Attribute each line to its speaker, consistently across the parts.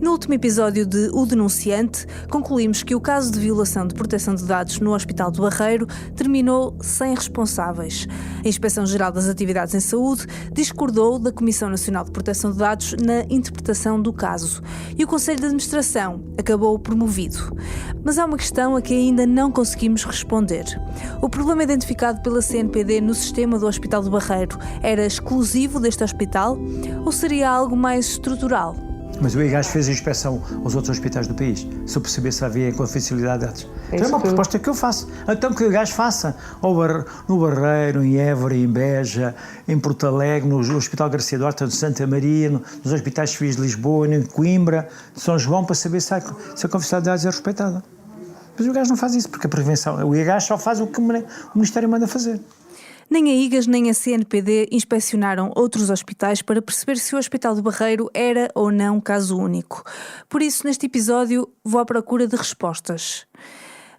Speaker 1: No último episódio de O Denunciante, concluímos que o caso de violação de proteção de dados no Hospital do Barreiro terminou sem responsáveis. A Inspeção-Geral das Atividades em Saúde discordou da Comissão Nacional de Proteção de Dados na interpretação do caso e o Conselho de Administração acabou promovido. Mas há uma questão a que ainda não conseguimos responder. O problema identificado pela CNPD no sistema do Hospital do Barreiro era exclusivo deste hospital ou seria algo mais estrutural?
Speaker 2: Mas o IGAS fez a inspeção aos outros hospitais do país, se eu perceber se havia inconfidencialidade de dados. Então é uma proposta que eu faço. Então que o IGAS faça no Barreiro, em Évora, em Beja, em Porto Alegre, no Hospital Garcia Duarte, de Santa Maria, nos hospitais civis de Lisboa, em Coimbra, de São João, para saber se a confidencialidade de dados é respeitada. Mas o IGAS não faz isso, porque a prevenção, o IGAS só faz o que o Ministério manda fazer.
Speaker 1: Nem a IGAS nem a CNPD inspecionaram outros hospitais para perceber se o Hospital do Barreiro era ou não caso único. Por isso, neste episódio, vou à procura de respostas.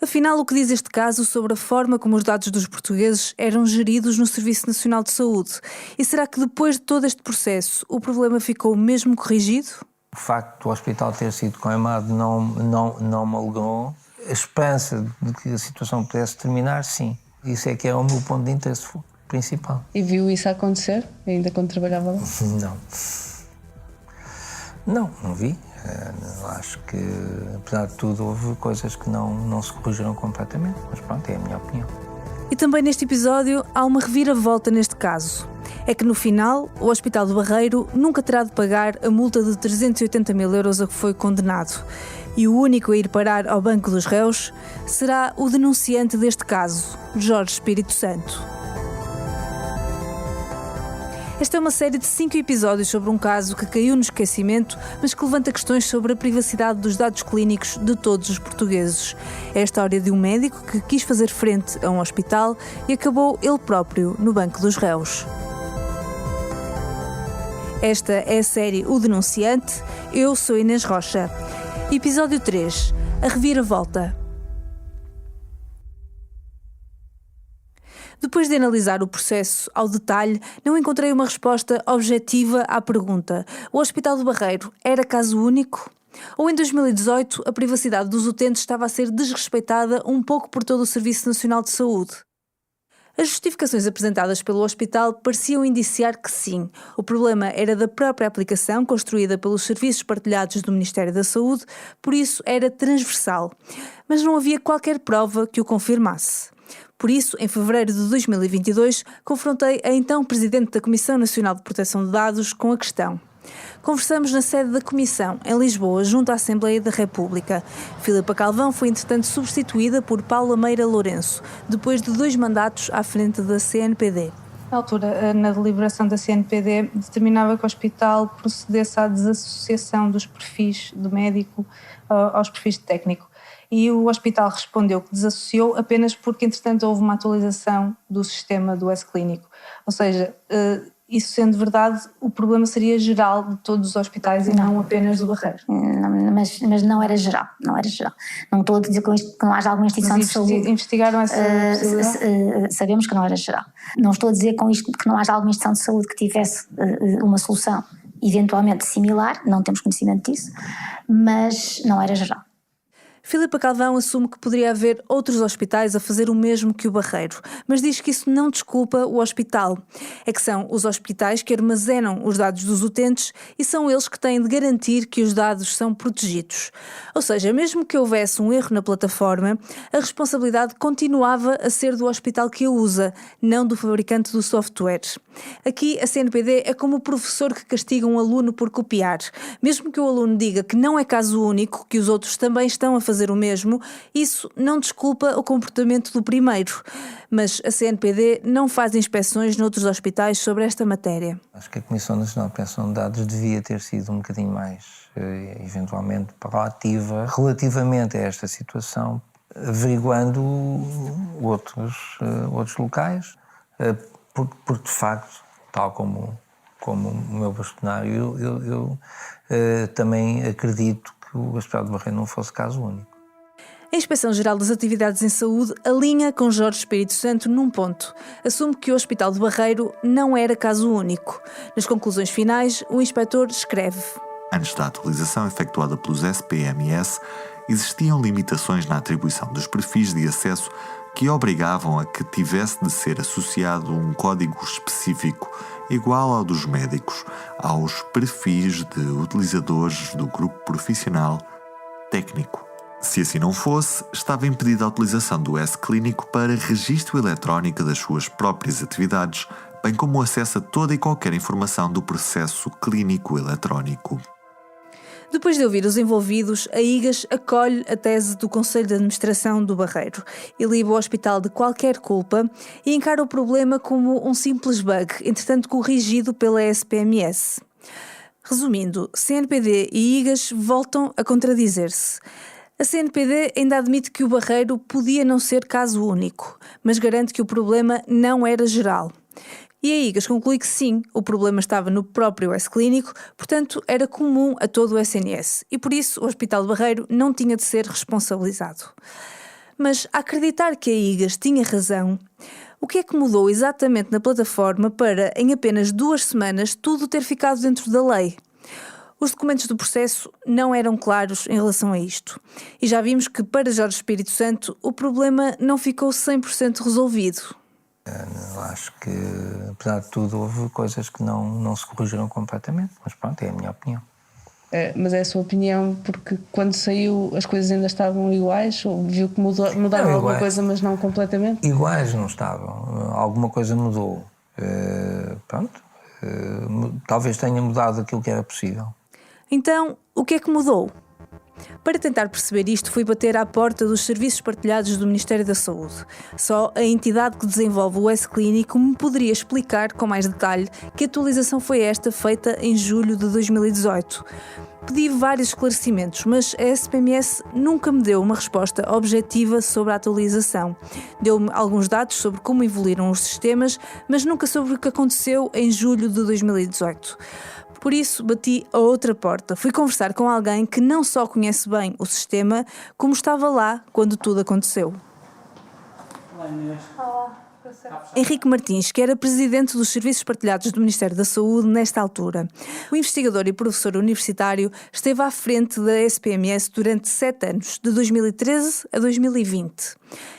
Speaker 1: Afinal, o que diz este caso sobre a forma como os dados dos portugueses eram geridos no Serviço Nacional de Saúde? E será que depois de todo este processo, o problema ficou mesmo corrigido?
Speaker 3: O facto do hospital ter sido queimado não me alegrou. A esperança de que a situação pudesse terminar, sim. Isso é que é o meu ponto de interesse principal.
Speaker 4: E viu isso acontecer, ainda quando trabalhava lá?
Speaker 3: Não vi. Acho que, apesar de tudo, houve coisas que não se corrigiram completamente. Mas pronto, é a minha opinião.
Speaker 1: E também neste episódio há uma reviravolta neste caso. É que no final, o Hospital do Barreiro nunca terá de pagar a multa de 380 mil euros a que foi condenado. E o único a ir parar ao banco dos réus será o denunciante deste caso, Jorge Espírito Santo. Esta é uma série de 5 episódios sobre um caso que caiu no esquecimento, mas que levanta questões sobre a privacidade dos dados clínicos de todos os portugueses. É a história de um médico que quis fazer frente a um hospital e acabou ele próprio no banco dos réus. Esta é a série O Denunciante. Eu sou Inês Rocha. Episódio 3. A reviravolta. Depois de analisar o processo ao detalhe, não encontrei uma resposta objetiva à pergunta: o Hospital do Barreiro era caso único? Ou em 2018 a privacidade dos utentes estava a ser desrespeitada um pouco por todo o Serviço Nacional de Saúde? As justificações apresentadas pelo hospital pareciam indiciar que sim. O problema era da própria aplicação construída pelos serviços partilhados do Ministério da Saúde, por isso era transversal. Mas não havia qualquer prova que o confirmasse. Por isso, em fevereiro de 2022, confrontei a então Presidente da Comissão Nacional de Proteção de Dados com a questão. Conversamos na sede da Comissão, em Lisboa, junto à Assembleia da República. Filipa Calvão foi, entretanto, substituída por Paula Meira Lourenço, depois de 2 mandatos à frente da CNPD. Na altura, na deliberação da CNPD, determinava que o hospital procedesse à desassociação dos perfis do médico aos perfis de técnico. E o hospital respondeu que desassociou apenas porque, entretanto, houve uma atualização do sistema do S-Clínico. Ou seja, isso sendo verdade, o problema seria geral de todos os hospitais e não apenas do Barreiro.
Speaker 5: Mas não era geral, Não estou a dizer com isto que não haja alguma instituição de saúde.
Speaker 1: Investigaram essa possibilidade?
Speaker 5: Sabemos que não era geral. Não estou a dizer com isto que não haja alguma instituição de saúde que tivesse uma solução eventualmente similar, não temos conhecimento disso, mas não era geral.
Speaker 1: Filipa Calvão assume que poderia haver outros hospitais a fazer o mesmo que o Barreiro, mas diz que isso não desculpa o hospital. É que são os hospitais que armazenam os dados dos utentes e são eles que têm de garantir que os dados são protegidos. Ou seja, mesmo que houvesse um erro na plataforma, a responsabilidade continuava a ser do hospital que a usa, não do fabricante do software. Aqui a CNPD é como o professor que castiga um aluno por copiar. Mesmo que o aluno diga que não é caso único, que os outros também estão a fazer o mesmo, isso não desculpa o comportamento do primeiro. Mas a CNPD não faz inspeções noutros hospitais sobre esta matéria.
Speaker 3: Acho que a Comissão Nacional de Proteção de Dados devia ter sido um bocadinho mais, eventualmente, proativa relativamente a esta situação, averiguando outros locais, porque de facto, tal como o meu bastonário, eu também acredito que o Hospital do Barreiro não fosse caso único.
Speaker 1: A Inspeção-Geral das Atividades em Saúde alinha com Jorge Espírito Santo num ponto. Assume que o Hospital do Barreiro não era caso único. Nas conclusões finais, o inspetor escreve:
Speaker 6: Antes da atualização efetuada pelos SPMS, existiam limitações na atribuição dos perfis de acesso que obrigavam a que tivesse de ser associado um código específico igual ao dos médicos aos perfis de utilizadores do grupo profissional técnico. Se assim não fosse, estava impedida a utilização do S-Clínico para registro eletrónico das suas próprias atividades, bem como o acesso a toda e qualquer informação do processo clínico eletrónico.
Speaker 1: Depois de ouvir os envolvidos, a IGAS acolhe a tese do Conselho de Administração do Barreiro e livra o hospital de qualquer culpa e encara o problema como um simples bug, entretanto corrigido pela SPMS. Resumindo, CNPD e IGAS voltam a contradizer-se. A CNPD ainda admite que o Barreiro podia não ser caso único, mas garante que o problema não era geral. E a IGAS conclui que sim, o problema estava no próprio S-Clínico, portanto era comum a todo o SNS, e por isso o Hospital de Barreiro não tinha de ser responsabilizado. Mas a acreditar que a IGAS tinha razão, o que é que mudou exatamente na plataforma para, em apenas 2 semanas, tudo ter ficado dentro da lei? Os documentos do processo não eram claros em relação a isto. E já vimos que, para Jorge Espírito Santo, o problema não ficou 100% resolvido.
Speaker 3: Eu acho que, apesar de tudo, houve coisas que não se corrigiram completamente. Mas pronto, é a minha opinião.
Speaker 4: Mas é a sua opinião porque quando saiu as coisas ainda estavam iguais? Ou viu que mudaram alguma coisa, mas não completamente?
Speaker 3: Iguais não estavam. Alguma coisa mudou. Talvez tenha mudado aquilo que era possível.
Speaker 1: Então, o que é que mudou? Para tentar perceber isto, fui bater à porta dos serviços partilhados do Ministério da Saúde. Só a entidade que desenvolve o S-Clínico me poderia explicar com mais detalhe que atualização foi esta feita em julho de 2018. Pedi vários esclarecimentos, mas a SPMS nunca me deu uma resposta objetiva sobre a atualização. Deu-me alguns dados sobre como evoluíram os sistemas, mas nunca sobre o que aconteceu em julho de 2018. Por isso, bati a outra porta. Fui conversar com alguém que não só conhece bem o sistema, como estava lá quando tudo aconteceu. Henrique Martins, que era presidente dos Serviços Partilhados do Ministério da Saúde nesta altura. O investigador e professor universitário esteve à frente da SPMS durante 7 anos, de 2013 a 2020.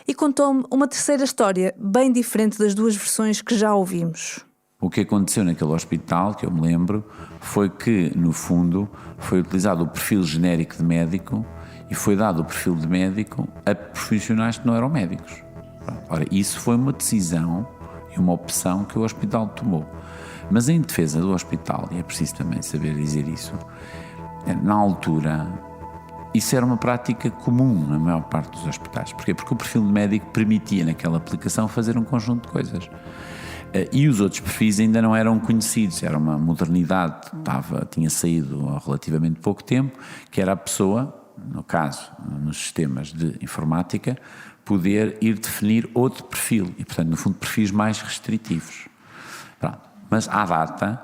Speaker 1: E contou-me uma terceira história, bem diferente das 2 versões que já ouvimos.
Speaker 7: O que aconteceu naquele hospital, que eu me lembro, foi que, no fundo, foi utilizado o perfil genérico de médico e foi dado o perfil de médico a profissionais que não eram médicos. Ora, isso foi uma decisão e uma opção que o hospital tomou. Mas em defesa do hospital, e é preciso também saber dizer isso, na altura, isso era uma prática comum na maior parte dos hospitais. Porquê? Porque o perfil de médico permitia, naquela aplicação, fazer um conjunto de coisas. E os outros perfis ainda não eram conhecidos, era uma modernidade, tinha saído há relativamente pouco tempo, que era a pessoa, no caso, nos sistemas de informática, poder ir definir outro perfil, e portanto, no fundo, perfis mais restritivos. Pronto. Mas à data,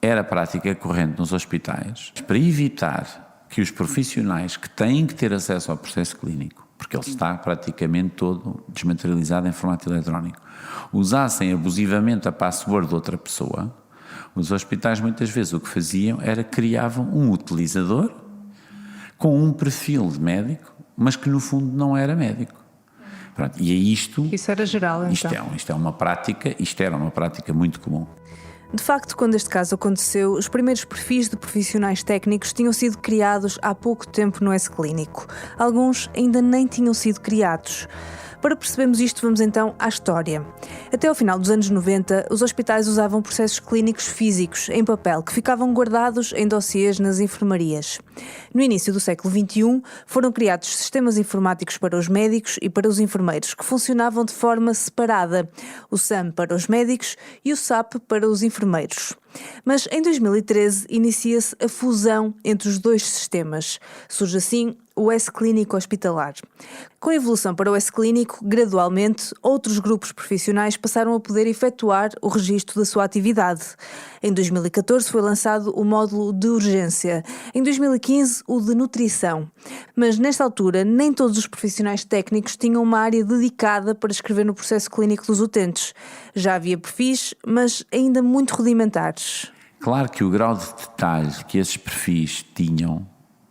Speaker 7: era prática corrente nos hospitais, para evitar que os profissionais que têm que ter acesso ao processo clínico, porque ele está praticamente todo desmaterializado em formato eletrónico, usassem abusivamente a password de outra pessoa, os hospitais muitas vezes o que faziam era criavam um utilizador com um perfil de médico, mas que no fundo não era médico. Pronto, e é isto...
Speaker 1: Isso era geral, então?
Speaker 7: Isto era uma prática muito comum.
Speaker 1: De facto, quando este caso aconteceu, os primeiros perfis de profissionais técnicos tinham sido criados há pouco tempo no S-Clínico. Alguns ainda nem tinham sido criados. Para percebermos isto, vamos então à história. Até ao final dos anos 90, os hospitais usavam processos clínicos físicos, em papel, que ficavam guardados em dossiês nas enfermarias. No início do século XXI, foram criados sistemas informáticos para os médicos e para os enfermeiros, que funcionavam de forma separada. O SAM para os médicos e o SAP para os enfermeiros. Mas em 2013 inicia-se a fusão entre os 2 sistemas. Surge assim o S-Clínico Hospitalar. Com a evolução para o S-Clínico, gradualmente, outros grupos profissionais passaram a poder efetuar o registro da sua atividade. Em 2014 foi lançado o módulo de urgência. Em 2015, o de nutrição. Mas nesta altura, nem todos os profissionais técnicos tinham uma área dedicada para escrever no processo clínico dos utentes. Já havia perfis, mas ainda muito rudimentares.
Speaker 7: Claro que o grau de detalhe que esses perfis tinham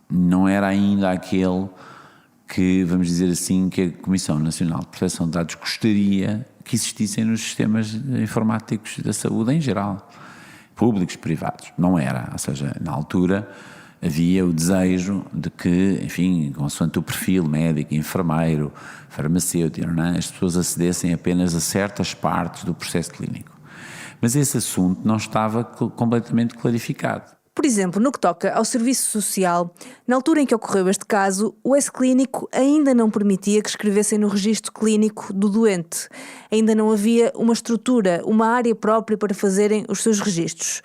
Speaker 7: não era ainda aquele que, vamos dizer assim, que a Comissão Nacional de Proteção de Dados gostaria que existissem nos sistemas informáticos da saúde em geral, públicos, privados. Não era, ou seja, na altura havia o desejo de que, enfim, consoante o perfil médico, enfermeiro, farmacêutico, as pessoas acedessem apenas a certas partes do processo clínico. Mas esse assunto não estava completamente clarificado.
Speaker 1: Por exemplo, no que toca ao serviço social, na altura em que ocorreu este caso, o S-Clínico ainda não permitia que escrevessem no registro clínico do doente. Ainda não havia uma estrutura, uma área própria para fazerem os seus registros.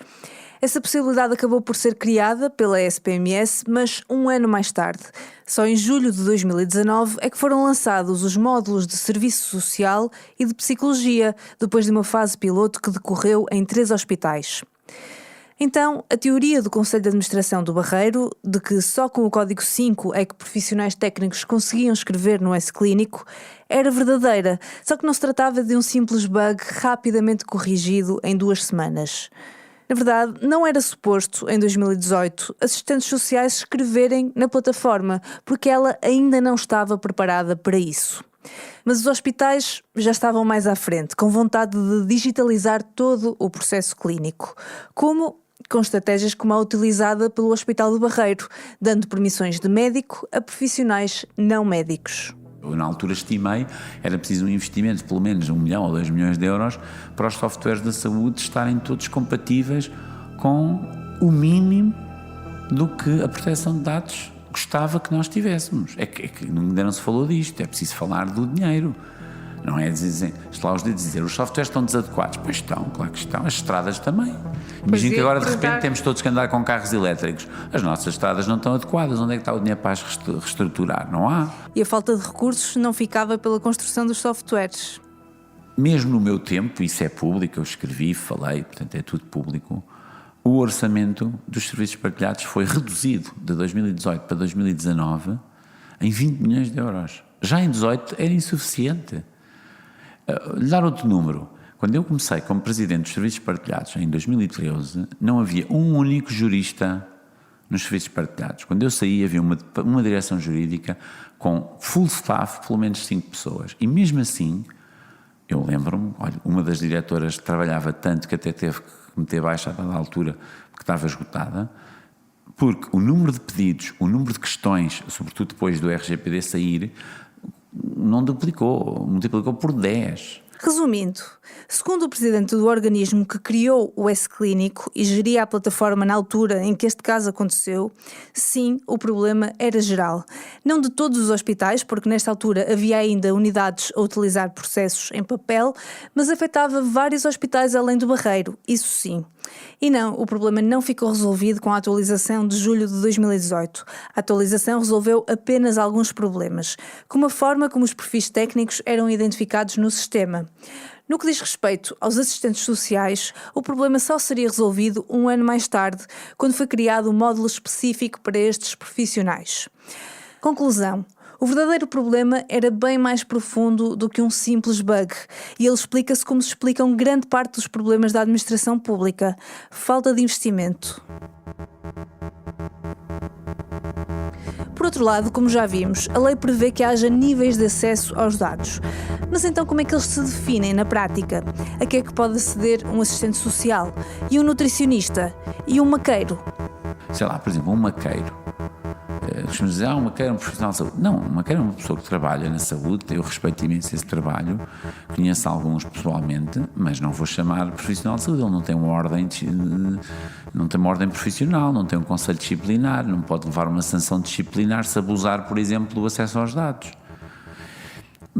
Speaker 1: Essa possibilidade acabou por ser criada pela SPMS, mas um ano mais tarde. Só em julho de 2019 é que foram lançados os módulos de Serviço Social e de Psicologia, depois de uma fase piloto que decorreu em 3 hospitais. Então, a teoria do Conselho de Administração do Barreiro, de que só com o Código 5 é que profissionais técnicos conseguiam escrever no S-Clínico, era verdadeira, só que não se tratava de um simples bug rapidamente corrigido em 2 semanas. Na verdade, não era suposto, em 2018, assistentes sociais escreverem na plataforma, porque ela ainda não estava preparada para isso. Mas os hospitais já estavam mais à frente, com vontade de digitalizar todo o processo clínico, com estratégias como a utilizada pelo Hospital do Barreiro, dando permissões de médico a profissionais não médicos.
Speaker 7: Eu, na altura, estimei era preciso um investimento de pelo menos 1 milhão ou 2 milhões de euros para os softwares da saúde estarem todos compatíveis com o mínimo do que a proteção de dados gostava que nós tivéssemos. É que ainda não se falou disto, é preciso falar do dinheiro. Não é dizer, lá os dedos dizer, os softwares estão desadequados. Pois estão, claro que estão. As estradas também. Imagina que agora de repente temos todos que andar com carros elétricos. As nossas estradas não estão adequadas. Onde é que está o dinheiro para as reestruturar? Não há.
Speaker 1: E a falta de recursos não ficava pela construção dos softwares.
Speaker 7: Mesmo no meu tempo, isso é público, eu escrevi, falei, portanto é tudo público, o orçamento dos serviços partilhados foi reduzido de 2018 para 2019 em 20 milhões de euros. Já em 2018 era insuficiente. Lhe dar outro número. Quando eu comecei como presidente dos serviços partilhados, em 2013, não havia um único jurista nos serviços partilhados. Quando eu saí, havia uma direção jurídica com full staff, pelo menos 5 pessoas. E mesmo assim, eu lembro-me, olha, uma das diretoras trabalhava tanto que até teve que meter baixa a dada altura, porque estava esgotada, porque o número de pedidos, o número de questões, sobretudo depois do RGPD sair, não duplicou, multiplicou por 10.
Speaker 1: Resumindo, segundo o presidente do organismo que criou o S-Clínico e geria a plataforma na altura em que este caso aconteceu, sim, o problema era geral. Não de todos os hospitais, porque nesta altura havia ainda unidades a utilizar processos em papel, mas afetava vários hospitais além do Barreiro, isso sim. E não, o problema não ficou resolvido com a atualização de julho de 2018. A atualização resolveu apenas alguns problemas, como a forma como os perfis técnicos eram identificados no sistema. No que diz respeito aos assistentes sociais, o problema só seria resolvido 1 ano mais tarde, quando foi criado um módulo específico para estes profissionais. Conclusão. O verdadeiro problema era bem mais profundo do que um simples bug, e ele explica-se como se explicam grande parte dos problemas da administração pública: falta de investimento. Por outro lado, como já vimos, a lei prevê que haja níveis de acesso aos dados. Mas então como é que eles se definem na prática? A que é que pode aceder um assistente social? E um nutricionista? E um maqueiro?
Speaker 7: Sei lá, por exemplo, um maqueiro. Costumamos dizer, um maqueiro é um profissional de saúde. Não, um maqueiro é uma pessoa que trabalha na saúde, eu respeito imenso esse trabalho, conheço alguns pessoalmente, mas não vou chamar profissional de saúde. Ele não tem uma ordem, não tem uma ordem profissional, não tem um conselho disciplinar, não pode levar uma sanção disciplinar se abusar, por exemplo, do acesso aos dados.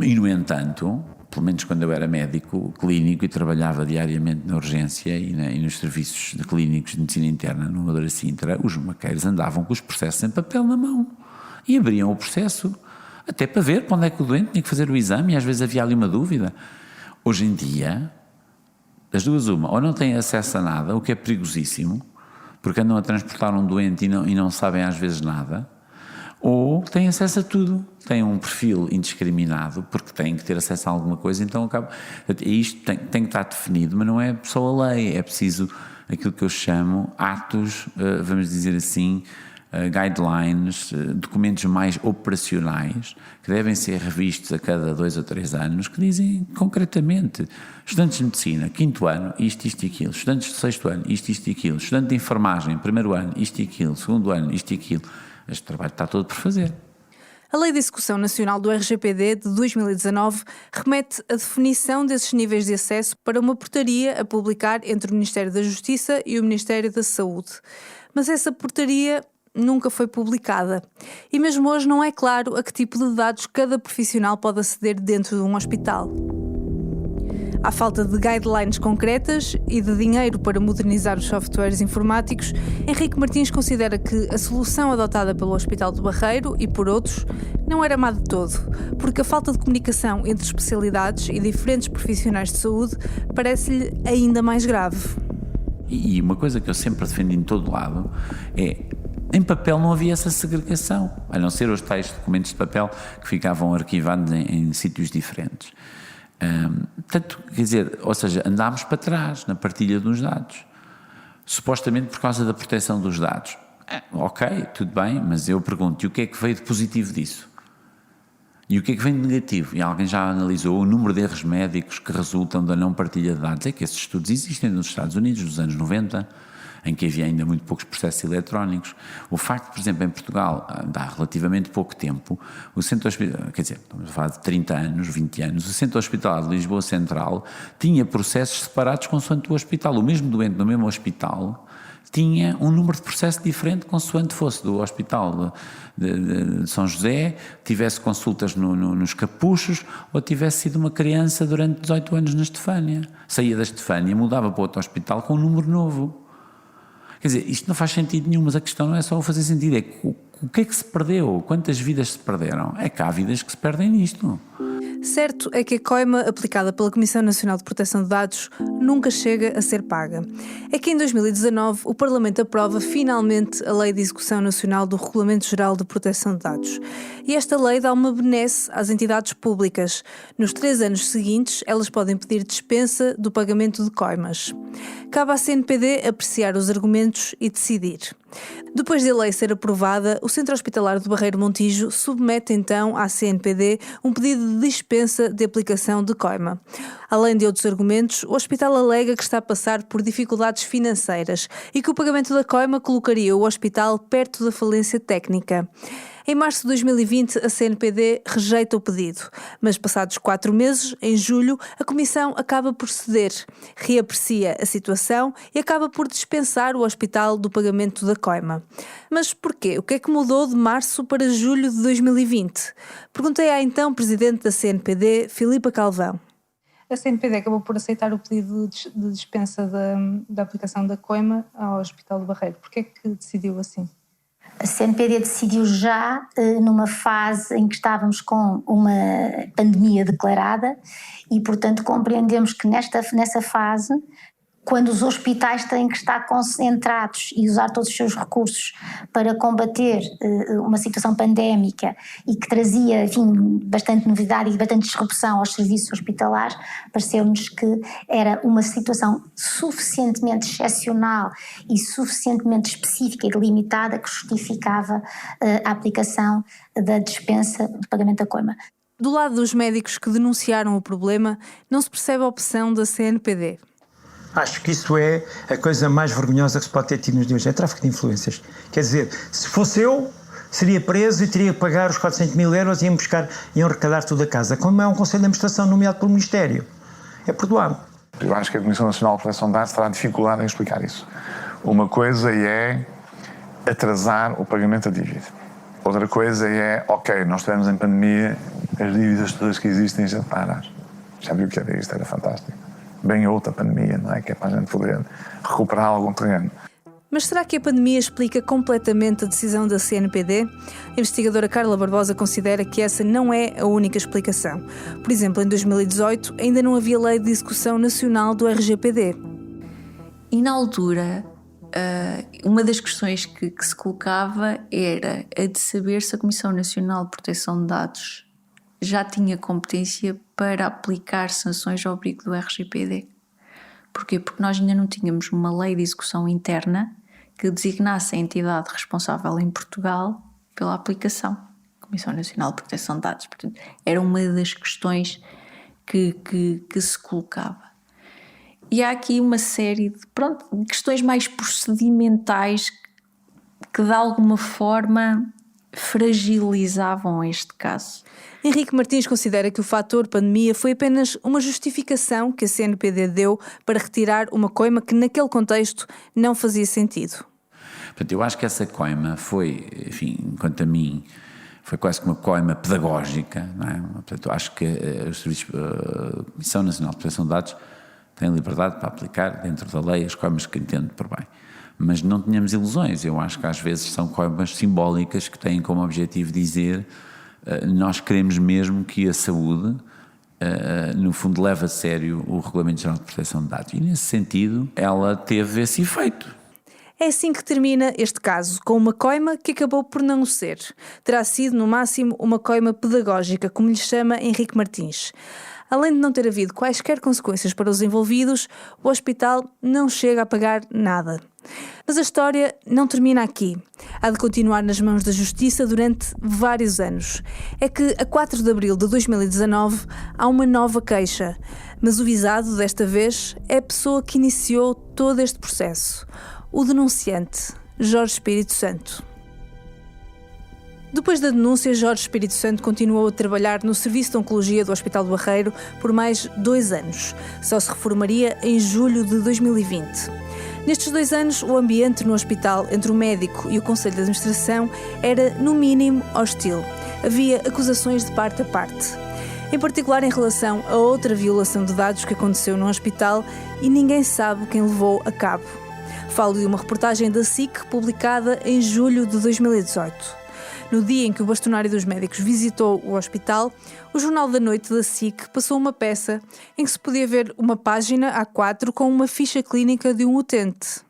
Speaker 7: E, no entanto, pelo menos quando eu era médico clínico e trabalhava diariamente na urgência e nos serviços de clínicos de medicina interna no Amadora Sintra, os maqueiros andavam com os processos em papel na mão e abriam o processo até para ver para onde é que o doente tinha que fazer o exame, e às vezes havia ali uma dúvida. Hoje em dia, das duas uma, ou não têm acesso a nada, o que é perigosíssimo, porque andam a transportar um doente e não sabem às vezes nada, ou têm acesso a tudo, têm um perfil indiscriminado, porque têm que ter acesso a alguma coisa, então acaba. Isto tem que estar definido, mas não é só a lei, é preciso aquilo que eu chamo atos, vamos dizer assim, guidelines, documentos mais operacionais, que devem ser revistos a cada 2 ou 3 anos, que dizem concretamente: estudantes de medicina, 5º ano, isto e aquilo; estudantes de 6º ano, isto e aquilo; estudante de enfermagem, 1º ano, isto e aquilo; 2º ano, isto e aquilo. Este trabalho está todo por fazer.
Speaker 1: A Lei de Execução Nacional do RGPD de 2019 remete a definição desses níveis de acesso para uma portaria a publicar entre o Ministério da Justiça e o Ministério da Saúde. Mas essa portaria nunca foi publicada. E mesmo hoje não é claro a que tipo de dados cada profissional pode aceder dentro de um hospital. À falta de guidelines concretas e de dinheiro para modernizar os softwares informáticos, Henrique Martins considera que a solução adotada pelo Hospital do Barreiro e por outros não era má de todo, porque a falta de comunicação entre especialidades e diferentes profissionais de saúde parece-lhe ainda mais grave.
Speaker 7: E uma coisa que eu sempre defendi em todo lado é: em papel não havia essa segregação, a não ser os tais documentos de papel que ficavam arquivados em sítios diferentes. Portanto, quer dizer, ou seja, andámos para trás na partilha dos dados, supostamente por causa da proteção dos dados. Ok, tudo bem, mas eu pergunto: e o que é que veio de positivo disso? E o que é que vem de negativo? E alguém já analisou o número de erros médicos que resultam da não partilha de dados? É que esses estudos existem nos Estados Unidos dos anos 90, em que havia ainda muito poucos processos eletrónicos. O facto, por exemplo, em Portugal, há relativamente pouco tempo, o Centro Hospitalar, quer dizer, estamos a falar de 30 anos, 20 anos, o Centro Hospitalar de Lisboa Central tinha processos separados consoante o hospital. O mesmo doente no mesmo hospital tinha um número de processo diferente consoante fosse do Hospital de São José, tivesse consultas nos Capuchos, ou tivesse sido uma criança durante 18 anos na Estefânia. Saía da Estefânia, mudava para outro hospital com um número novo. Quer dizer, isto não faz sentido nenhum, mas a questão não é só o fazer sentido, é o que é que se perdeu, quantas vidas se perderam. É que há vidas que se perdem nisto.
Speaker 1: Certo é que a coima aplicada pela Comissão Nacional de Proteção de Dados nunca chega a ser paga. É que em 2019 o Parlamento aprova finalmente a Lei de Execução Nacional do Regulamento Geral de Proteção de Dados. E esta lei dá uma benesse às entidades públicas. Nos 3 anos seguintes, elas podem pedir dispensa do pagamento de coimas. Cabe à CNPD apreciar os argumentos e decidir. Depois de a lei ser aprovada, o Centro Hospitalar do Barreiro Montijo submete então à CNPD um pedido de dispensa de aplicação de coima. Além de outros argumentos, o hospital alega que está a passar por dificuldades financeiras e que o pagamento da coima colocaria o hospital perto da falência técnica. Em março de 2020, a CNPD rejeita o pedido, mas passados 4 meses, em julho, a Comissão acaba por ceder, reaprecia a situação e acaba por dispensar o hospital do pagamento da coima. Mas porquê? O que é que mudou de março para julho de 2020? Perguntei à então Presidente da CNPD, Filipa Calvão.
Speaker 8: A CNPD acabou por aceitar o pedido de dispensa da aplicação da coima ao Hospital do Barreiro. Porquê é que decidiu assim?
Speaker 5: A CNPD decidiu já numa fase em que estávamos com uma pandemia declarada e, portanto, compreendemos que nessa fase, quando os hospitais têm que estar concentrados e usar todos os seus recursos para combater uma situação pandémica e que trazia, enfim, bastante novidade e bastante disrupção aos serviços hospitalares, pareceu-nos que era uma situação suficientemente excepcional e suficientemente específica e delimitada que justificava a aplicação da dispensa de pagamento da coima.
Speaker 1: Do lado dos médicos que denunciaram o problema, não se percebe a opção da CNPD.
Speaker 2: Acho que isso é a coisa mais vergonhosa que se pode ter tido nos dias. É tráfico de influências. Quer dizer, se fosse eu, seria preso e teria que pagar os 400 mil euros e iam arrecadar tudo a casa. Como é um Conselho de Administração nomeado pelo Ministério. É perdoável.
Speaker 9: Eu acho que a Comissão Nacional de Proteção de Dados terá dificuldade em explicar isso. Uma coisa é atrasar o pagamento da dívida. Outra coisa é, ok, nós estivemos em pandemia, as dívidas todas que existem já pararam. Já viu o que era isto? Era fantástico. Bem outra pandemia, não é? Que é para a gente poder recuperar algum terreno.
Speaker 1: Mas será que a pandemia explica completamente a decisão da CNPD? A investigadora Carla Barbosa considera que essa não é a única explicação. Por exemplo, em 2018 ainda não havia lei de execução nacional do RGPD.
Speaker 10: E na altura, uma das questões que se colocava era a de saber se a Comissão Nacional de Proteção de Dados já tinha competência para aplicar sanções ao abrigo do RGPD. Porquê? Porque nós ainda não tínhamos uma lei de execução interna que designasse a entidade responsável em Portugal pela aplicação, Comissão Nacional de Proteção de Dados. Portanto, era uma das questões que se colocava. E há aqui uma série de questões mais procedimentais que de alguma forma fragilizavam este caso.
Speaker 1: Henrique Martins considera que o fator pandemia foi apenas uma justificação que a CNPD deu para retirar uma coima que naquele contexto não fazia sentido.
Speaker 7: Portanto, eu acho que essa coima foi, enfim, quanto a mim, foi quase que uma coima pedagógica, não é? Portanto, acho que a Comissão Nacional de Proteção de Dados tem liberdade para aplicar dentro da lei as coimas que entende por bem. Mas não tenhamos ilusões, eu acho que às vezes são coimas simbólicas que têm como objetivo dizer nós queremos mesmo que a saúde, no fundo, leve a sério o Regulamento Geral de Proteção de Dados. E nesse sentido, ela teve esse efeito.
Speaker 1: É assim que termina este caso, com uma coima que acabou por não o ser. Terá sido, no máximo, uma coima pedagógica, como lhe chama Henrique Martins. Além de não ter havido quaisquer consequências para os envolvidos, o hospital não chega a pagar nada. Mas a história não termina aqui. Há de continuar nas mãos da Justiça durante vários anos. É que, a 4 de abril de 2019, há uma nova queixa. Mas o visado, desta vez, é a pessoa que iniciou todo este processo. O denunciante, Jorge Espírito Santo. Depois da denúncia, Jorge Espírito Santo continuou a trabalhar no Serviço de Oncologia do Hospital do Barreiro por mais 2 anos. Só se reformaria em julho de 2020. Nestes 2 anos, o ambiente no hospital entre o médico e o Conselho de Administração era, no mínimo, hostil. Havia acusações de parte a parte. Em particular em relação a outra violação de dados que aconteceu no hospital e ninguém sabe quem levou a cabo. Falo de uma reportagem da SIC publicada em julho de 2018. No dia em que o bastonário dos médicos visitou o hospital, o Jornal da Noite da SIC passou uma peça em que se podia ver uma página A4 com uma ficha clínica de um utente.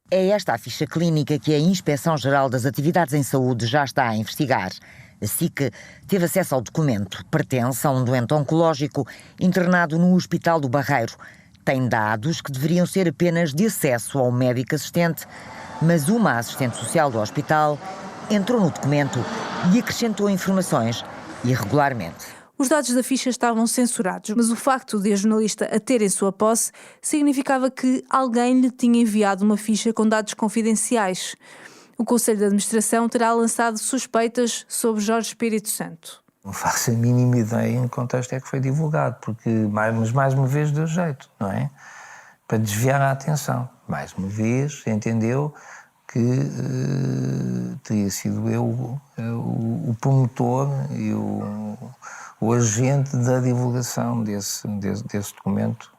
Speaker 11: É esta a ficha clínica que a Inspeção-Geral das Atividades em Saúde já está a investigar. A SIC teve acesso ao documento. Pertence a um doente oncológico internado no Hospital do Barreiro. Tem dados que deveriam ser apenas de acesso ao médico assistente, mas uma assistente social do hospital entrou no documento e acrescentou informações irregularmente.
Speaker 1: Os dados da ficha estavam censurados, mas o facto de a jornalista a ter em sua posse significava que alguém lhe tinha enviado uma ficha com dados confidenciais. O Conselho de Administração terá lançado suspeitas sobre Jorge Espírito Santo.
Speaker 3: Não faço a mínima ideia em que contexto é que foi divulgado, porque mais uma vez deu jeito, não é? Para desviar a atenção. Mais uma vez entendeu que teria sido eu o promotor e o agente da divulgação desse documento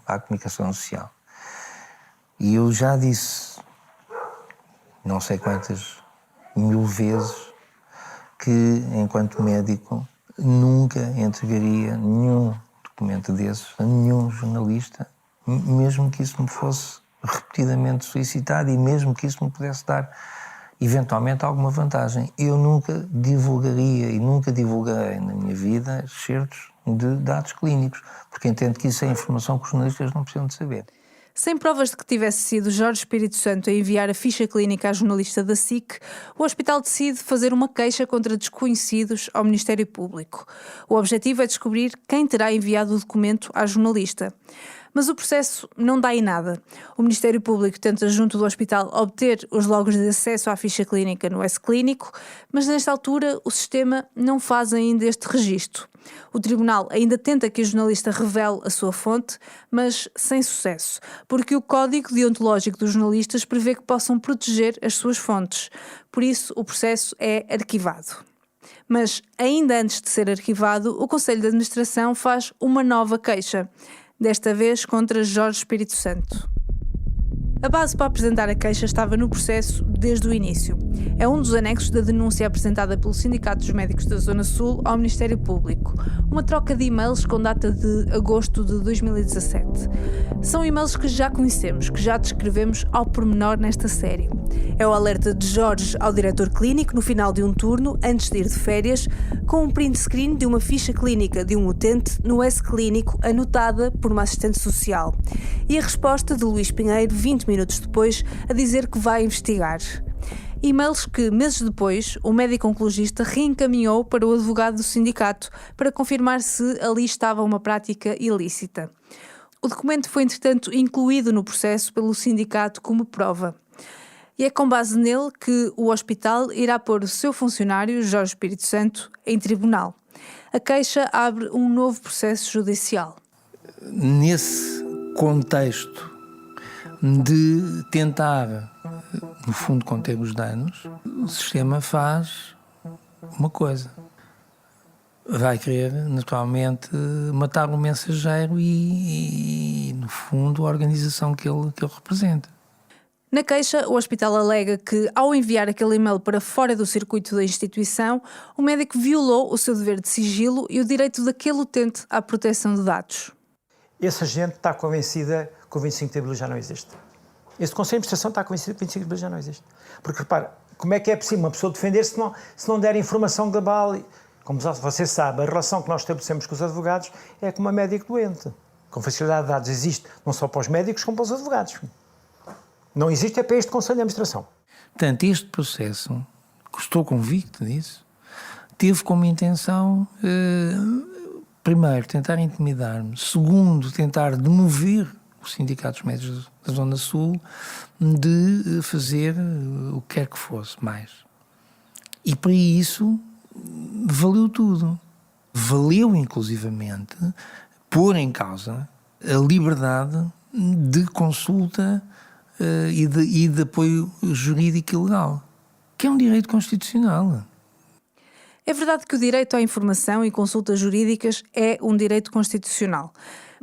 Speaker 3: à comunicação social. E eu já disse, não sei quantas mil vezes, que, enquanto médico, nunca entregaria nenhum documento desses a nenhum jornalista, mesmo que isso me fosse repetidamente solicitado e mesmo que isso me pudesse dar, eventualmente, alguma vantagem. Eu nunca divulgaria e nunca divulgarei na minha vida excertos de dados clínicos, porque entendo que isso é informação que os jornalistas não precisam de saber.
Speaker 1: Sem provas de que tivesse sido Jorge Espírito Santo a enviar a ficha clínica à jornalista da SIC, o hospital decide fazer uma queixa contra desconhecidos ao Ministério Público. O objetivo é descobrir quem terá enviado o documento à jornalista. Mas o processo não dá em nada. O Ministério Público tenta, junto do hospital, obter os logos de acesso à ficha clínica no S-Clínico, mas nesta altura o sistema não faz ainda este registro. O tribunal ainda tenta que a jornalista revele a sua fonte, mas sem sucesso, porque o Código Deontológico dos Jornalistas prevê que possam proteger as suas fontes. Por isso, o processo é arquivado. Mas, ainda antes de ser arquivado, o Conselho de Administração faz uma nova queixa, desta vez contra Jorge Espírito Santo. A base para apresentar a queixa estava no processo desde o início. É um dos anexos da denúncia apresentada pelo Sindicato dos Médicos da Zona Sul ao Ministério Público. Uma troca de e-mails com data de agosto de 2017. São e-mails que já conhecemos, que já descrevemos ao pormenor nesta série. É o alerta de Jorge ao diretor clínico no final de um turno, antes de ir de férias, com um print screen de uma ficha clínica de um utente no S-Clínico anotada por uma assistente social. E a resposta de Luís Pinheiro, 20 minutos depois, a dizer que vai investigar. E-mails que, meses depois, o médico oncologista reencaminhou para o advogado do sindicato para confirmar se ali estava uma prática ilícita. O documento foi, entretanto, incluído no processo pelo sindicato como prova. E é com base nele que o hospital irá pôr o seu funcionário, Jorge Espírito Santo, em tribunal. A queixa abre um novo processo judicial.
Speaker 3: Nesse contexto de tentar, no fundo, conter os danos, o sistema faz uma coisa. Vai querer, naturalmente, matar o mensageiro e no fundo, a organização que ele representa.
Speaker 1: Na queixa, o hospital alega que, ao enviar aquele e-mail para fora do circuito da instituição, o médico violou o seu dever de sigilo e o direito daquele utente à proteção de dados.
Speaker 2: Essa gente está convencida que o 25 de Abril já não existe. Esse Conselho de Administração está convencido que o 25 de Abril já não existe. Porque, repara, como é que é possível uma pessoa defender-se se não der informação global? Como você sabe, a relação que nós estabelecemos com os advogados é como uma médico doente. Confidencialidade de dados existe não só para os médicos como para os advogados. Não existe é para este Conselho de Administração.
Speaker 3: Portanto, este processo, que estou convicto disso, teve como intenção, primeiro, tentar intimidar-me, segundo, tentar demover os sindicatos médicos da Zona Sul de fazer o que quer que fosse mais. E para isso valeu tudo. Valeu, inclusivamente, pôr em causa a liberdade de consulta e de apoio jurídico e legal, que é um direito constitucional.
Speaker 1: É verdade que o direito à informação e consultas jurídicas é um direito constitucional,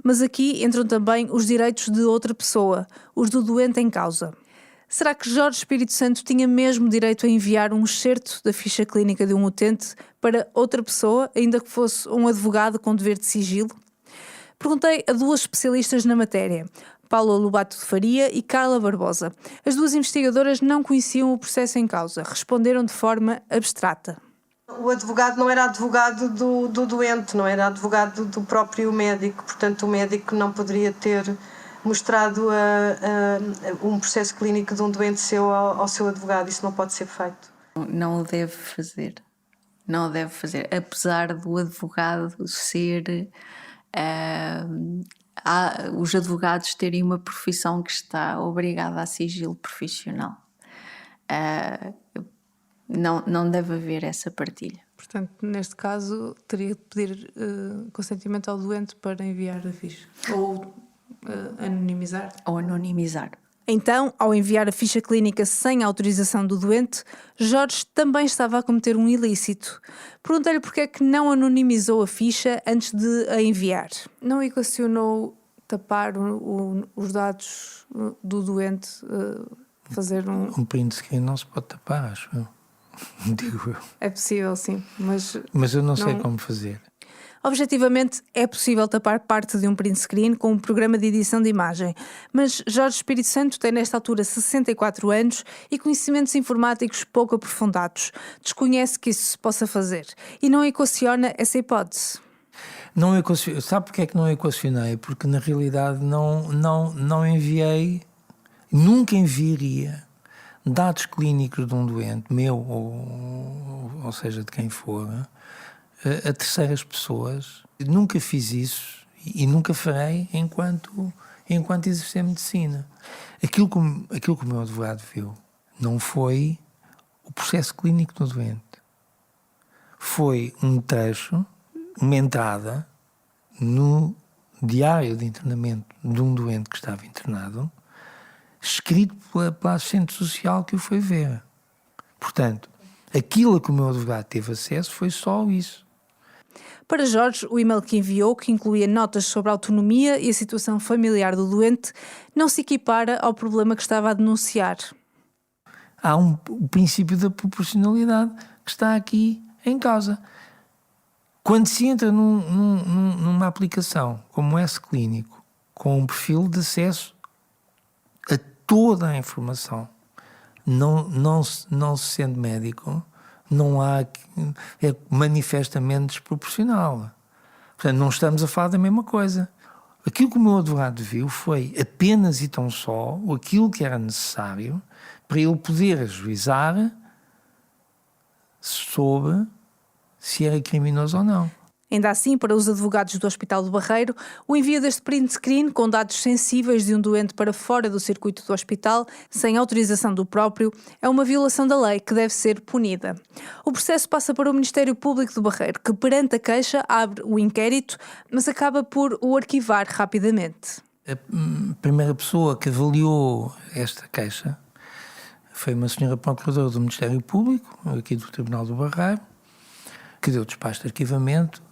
Speaker 1: mas aqui entram também os direitos de outra pessoa, os do doente em causa. Será que Jorge Espírito Santo tinha mesmo direito a enviar um excerto da ficha clínica de um utente para outra pessoa, ainda que fosse um advogado com dever de sigilo? Perguntei a duas especialistas na matéria, Paula Lobato de Faria e Carla Barbosa. As duas investigadoras não conheciam o processo em causa, responderam de forma abstrata.
Speaker 12: O advogado não era advogado do doente, não era advogado do próprio médico, portanto o médico não poderia ter mostrado um processo clínico de um doente seu ao seu advogado, isso não pode ser feito.
Speaker 10: Não o deve fazer, não o deve fazer, apesar do advogado ser... os advogados terem uma profissão que está obrigada a sigilo profissional. Não deve haver essa partilha.
Speaker 1: Portanto, neste caso, teria de pedir consentimento ao doente para enviar a ficha. Ou anonimizar.
Speaker 10: Ou anonimizar.
Speaker 1: Então, ao enviar a ficha clínica sem autorização do doente, Jorge também estava a cometer um ilícito. Perguntei-lhe porque é que não anonimizou a ficha antes de a enviar. Não equacionou tapar os dados do doente, fazer
Speaker 3: Um print screen não se pode tapar, acho eu. Digo eu.
Speaker 1: É possível, sim,
Speaker 3: mas eu não sei como fazer.
Speaker 1: Objetivamente, é possível tapar parte de um print screen com um programa de edição de imagem, mas Jorge Espírito Santo tem nesta altura 64 anos e conhecimentos informáticos pouco aprofundados. Desconhece que isso se possa fazer e não equaciona essa hipótese.
Speaker 3: Não equacionei. Sabe porque é que não equacionei? Porque na realidade não enviei, nunca enviaria dados clínicos de um doente, meu ou seja, de quem for, a terceiras pessoas. Nunca fiz isso e nunca farei enquanto exercer medicina. Aquilo que o meu advogado viu não foi o processo clínico do doente. Foi um trecho, uma entrada no diário de internamento de um doente que estava internado, escrito pela assistente social que o foi ver. Portanto, aquilo a que o meu advogado teve acesso foi só isso.
Speaker 1: Para Jorge, o e-mail que enviou, que incluía notas sobre a autonomia e a situação familiar do doente, não se equipara ao problema que estava a denunciar.
Speaker 13: Há o princípio da proporcionalidade que está aqui em causa. Quando se entra numa aplicação como o S-Clínico, com um perfil de acesso a toda a informação, não se sendo médico, não há, é manifestamente desproporcional. Portanto, não estamos a falar da mesma coisa. Aquilo que o meu advogado viu foi apenas e tão só aquilo que era necessário para ele poder ajuizar sobre se era criminoso ou não.
Speaker 1: Ainda assim, para os advogados do Hospital do Barreiro, o envio deste print screen com dados sensíveis de um doente para fora do circuito do hospital, sem autorização do próprio, é uma violação da lei que deve ser punida. O processo passa para o Ministério Público do Barreiro, que perante a queixa abre o inquérito, mas acaba por o arquivar rapidamente.
Speaker 13: A primeira pessoa que avaliou esta queixa foi uma senhora procuradora do Ministério Público, aqui do Tribunal do Barreiro, que deu despacho de arquivamento,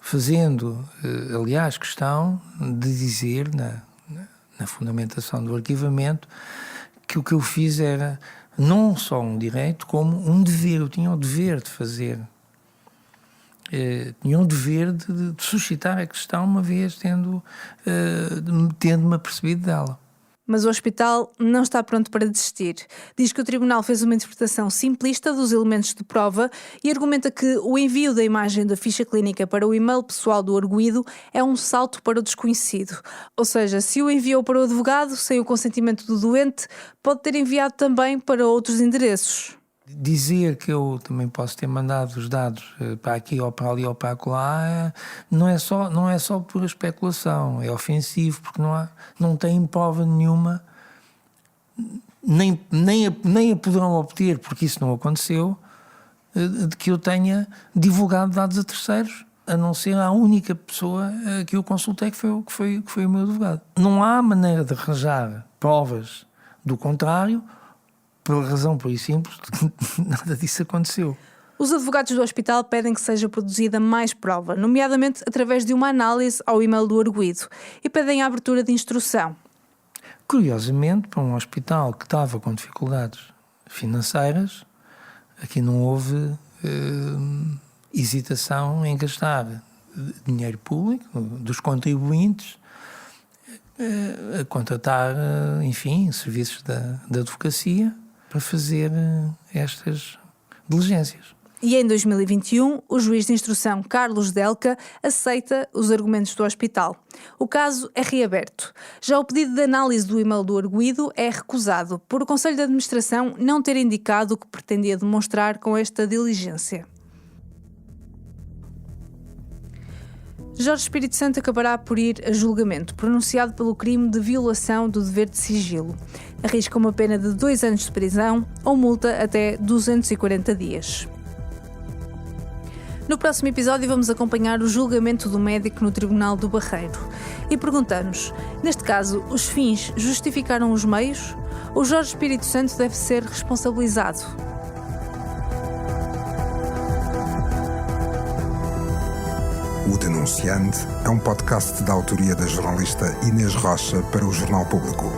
Speaker 13: fazendo, aliás, questão de dizer, na fundamentação do arquivamento, que o que eu fiz era não só um direito, como um dever. Eu tinha o dever de fazer. Tinha o dever de suscitar a questão, uma vez tendo-me apercebido dela.
Speaker 1: Mas o hospital não está pronto para desistir. Diz que o tribunal fez uma interpretação simplista dos elementos de prova e argumenta que o envio da imagem da ficha clínica para o e-mail pessoal do arguido é um salto para o desconhecido. Ou seja, se o enviou para o advogado sem o consentimento do doente, pode ter enviado também para outros endereços.
Speaker 13: Dizer que eu também posso ter mandado os dados para aqui ou para ali ou para acolá não é só pura especulação, é ofensivo porque não tem prova nenhuma, nem a poderão obter, porque isso não aconteceu, de que eu tenha divulgado dados a terceiros, a não ser a única pessoa que eu consultei, que foi o meu advogado. Não há maneira de arranjar provas do contrário, pela razão por isso simples, nada disso aconteceu.
Speaker 1: Os advogados do hospital pedem que seja produzida mais prova, nomeadamente através de uma análise ao e-mail do arguido, e pedem a abertura de instrução.
Speaker 13: Curiosamente, para um hospital que estava com dificuldades financeiras, aqui não houve hesitação em gastar dinheiro público dos contribuintes a contratar, enfim, serviços da advocacia para fazer estas diligências.
Speaker 1: E em 2021, o juiz de instrução Carlos Delca aceita os argumentos do hospital. O caso é reaberto. Já o pedido de análise do e-mail do arguido é recusado, por o Conselho de Administração não ter indicado o que pretendia demonstrar com esta diligência. Jorge Espírito Santo acabará por ir a julgamento, pronunciado pelo crime de violação do dever de sigilo. Arrisca uma pena de 2 anos de prisão ou multa até 240 dias. No próximo episódio vamos acompanhar o julgamento do médico no Tribunal do Barreiro. E perguntamos, neste caso, os fins justificaram os meios? O Jorge Espírito Santo deve ser responsabilizado?
Speaker 14: O Denunciante é um podcast da autoria da jornalista Inês Rocha para o Jornal Público.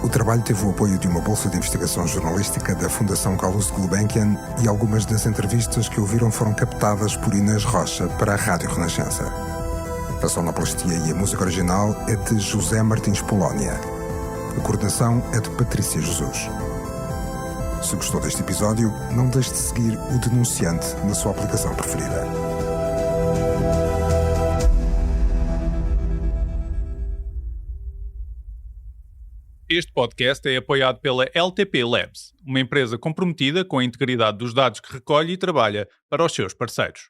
Speaker 14: O trabalho teve o apoio de uma bolsa de investigação jornalística da Fundação Carlos Gulbenkian e algumas das entrevistas que ouviram foram captadas por Inês Rocha para a Rádio Renascença. A sonoplastia e a música original é de José Martins Polónia. A coordenação é de Patrícia Jesus. Se gostou deste episódio, não deixe de seguir o Denunciante na sua aplicação preferida.
Speaker 15: Este podcast é apoiado pela LTP Labs, uma empresa comprometida com a integridade dos dados que recolhe e trabalha para os seus parceiros.